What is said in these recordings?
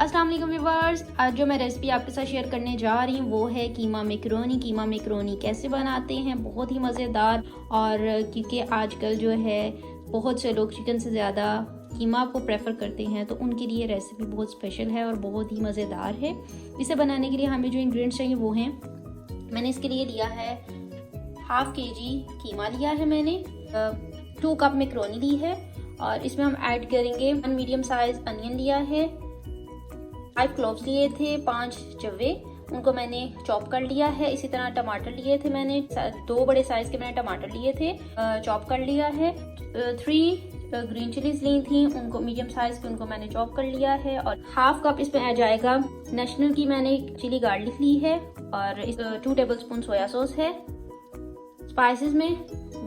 अस्सलाम वालेकुम व्यूअर्स, आज जो मैं रेसिपी आपके साथ शेयर करने जा रही हूँ वो है कीमा मैकरोनी। कीमा मैकरोनी कैसे बनाते हैं, बहुत ही मज़ेदार। और क्योंकि आजकल जो है बहुत से लोग चिकन से ज़्यादा कीमा को प्रेफर करते हैं, तो उनके लिए रेसिपी बहुत स्पेशल है और बहुत ही मज़ेदार है। इसे बनाने के लिए हमें जो इंग्रेडिएंट्स चाहिए वो हैं, मैंने इसके लिए लिया है हाफ kg कीमा लिया है मैंने, 2 कप मैकरोनी ली है और इसमें हम ऐड करेंगे 1 मीडियम साइज अनियन लिया है, 5 क्लोव्स लिए थे, 5 जवे उनको मैंने चॉप कर लिया है। इसी तरह टमाटर लिए थे मैंने, 2 बड़े साइज के मैंने टमाटर लिए थे, चॉप कर लिया है। 3 ग्रीन चिलीज ली थी, उनको मीडियम साइज के उनको मैंने चॉप कर लिया है। और हाफ कप इसमें आ जाएगा नेशनल की मैंने चिली गार्लिक ली है और 2 टेबलस्पून सोया सॉस है। स्पाइसेस में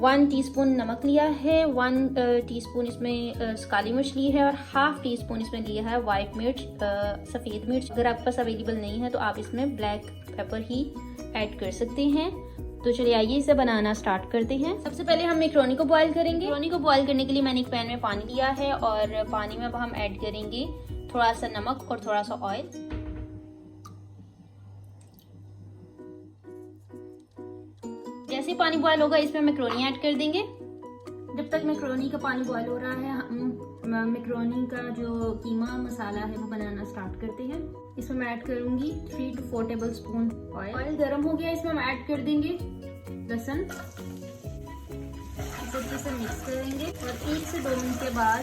1 टीस्पून नमक लिया है, 1 टीस्पून इसमें काली मिर्च ली है और हाफ टीस्पून इसमें लिया है वाइट मिर्च, सफ़ेद मिर्च। अगर आपके पास अवेलेबल नहीं है तो आप इसमें ब्लैक पेपर ही ऐड कर सकते हैं। तो चलिए आइए इसे बनाना स्टार्ट करते हैं। सबसे पहले हम मैकरोनी को बॉईल करेंगे। मैकरोनी को बॉईल करने के लिए मैंने एक पैन में पानी लिया है और पानी में अब हम ऐड करेंगे थोड़ा सा नमक और थोड़ा सा ऑयल। जैसे ही पानी बॉयल होगा इसमें मैकरोनी ऐड कर देंगे। जब तक मैकरोनी का पानी बॉयल हो रहा है हम मैकरोनी का जो कीमा मसाला है वो बनाना स्टार्ट करते हैं। इसमें मैं ऐड करूंगी 3 to 4 टेबलस्पून ऑयल। ऑयल गर्म हो गया, इसमें हम ऐड कर देंगे लहसुन, इसे अच्छे से मिक्स करेंगे और 1 से 2 मिनट के बाद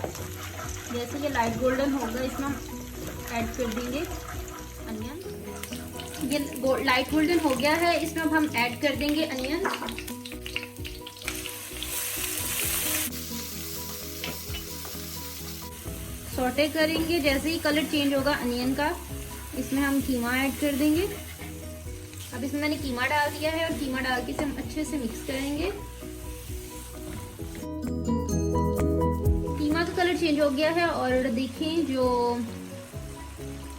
जैसे ये लाइट गोल्डन होगा इसमें हम ऐड कर देंगे अनियन। ये लाइट गोल्डन हो गया है, इसमें अब हम ऐड कर देंगे अनियन। सौटे करेंगे, जैसे ही कलर चेंज होगा अनियन का इसमें हम कीमा ऐड कर देंगे। अब इसमें मैंने कीमा डाल दिया है और कीमा डाल के इसे हम अच्छे से मिक्स करेंगे। कीमा का कलर चेंज हो गया है और देखें जो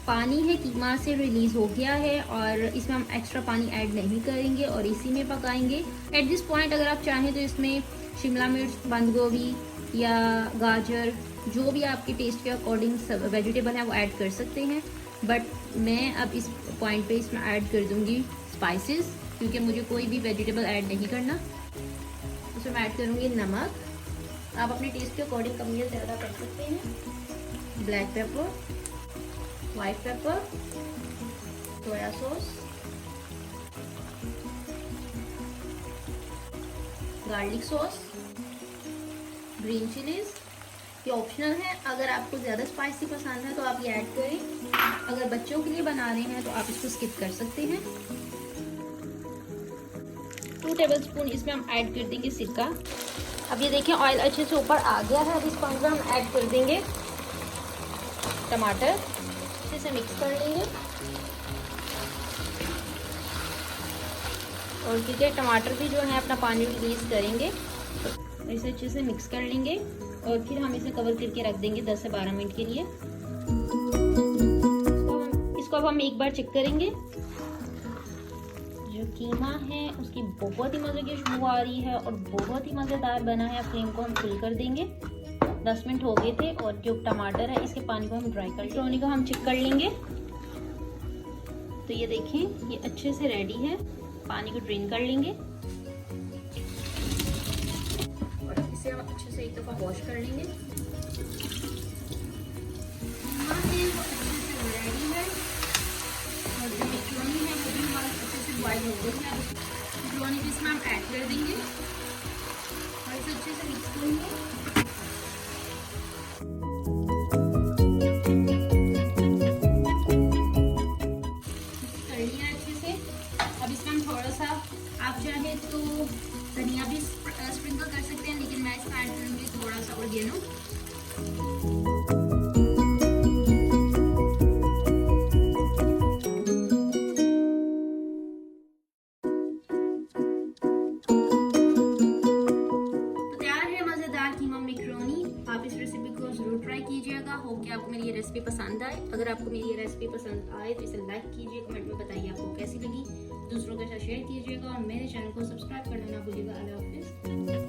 पानी है कीमा से रिलीज हो गया है और इसमें हम एक्स्ट्रा पानी ऐड नहीं करेंगे और इसी में पकाएंगे। एट दिस पॉइंट अगर आप चाहें तो इसमें शिमला मिर्च, बंद गोभी या गाजर, जो भी आपके टेस्ट के अकॉर्डिंग वेजिटेबल है वो ऐड कर सकते हैं। बट मैं अब इस पॉइंट पे इसमें ऐड कर दूंगी स्पाइसेस, क्योंकि मुझे कोई भी वेजिटेबल ऐड नहीं करना। इसमें मैं ऐड करूंगी नमक, आप अपने टेस्ट के अकॉर्डिंग कम या ज़्यादा कर सकते हैं। Black pepper, white paper, soya sauce, garlic sauce, green chillies. ये ऑप्शनल है, अगर आपको ज़्यादा स्पाइसी पसंद है तो आप ये ऐड करें। अगर बच्चों के लिए बना रहे हैं तो आप इसको स्किप कर सकते हैं। 2 टेबलस्पून इसमें हम ऐड कर देंगे सिरका। अब ये देखिए ऑयल अच्छे से ऊपर आ गया है। अब इस पॉइंट पर हम ऐड कर देंगे टमाटर, अच्छे से मिक्स कर लेंगे। और क्योंकि टमाटर भी जो है अपना पानी रिलीज करेंगे तो इसे अच्छे से मिक्स कर लेंगे और फिर हम इसे कवर करके रख देंगे 10 से 12 मिनट के लिए। इसको अब हम एक बार चेक करेंगे। जो कीमा है उसकी बहुत ही मज़े की खुशबू आ रही है और बहुत ही मज़ेदार बना है। फ्लेम को हम फुल कर देंगे। 10 मिनट हो गए थे और जो टमाटर है इसके पानी को हम ड्राई कर, मैकरोनी को हम चेक कर लेंगे। तो ये देखें ये अच्छे से रेडी है, पानी को ड्रेन कर लेंगे और इसे हम अच्छे से एक दफ़ा वॉश कर लेंगे। वो अच्छे से रेडी है और जो मैकरोनी है वो भी हमारा अच्छे से बॉयल हो गई है। मैकरोनी भी इसमें हम ऐड कर देंगे और इसे अच्छे से मिक्स करेंगे। आप चाहे तो धनिया भी स्प्रिंकल कर सकते हैं, लेकिन मैं इसमें ऐड करूँगी थोड़ा सा ओरेगानो। तो तैयार है मज़ेदार कीमा मैकरोनी। आप इस रेसिपी को ज़रूर ट्राई कीजिएगा। होप कि आपको मेरी ये रेसिपी पसंद आए। अगर आपको मेरी ये रेसिपी पसंद आए तो इसे लाइक कीजिए, कमेंट में बताइए आपको कैसी लगी, दूसरों के साथ शेयर कीजिएगा और मेरे चैनल को सब्सक्राइब करना ना भूलिएगा। अल्लाह हाफिज़।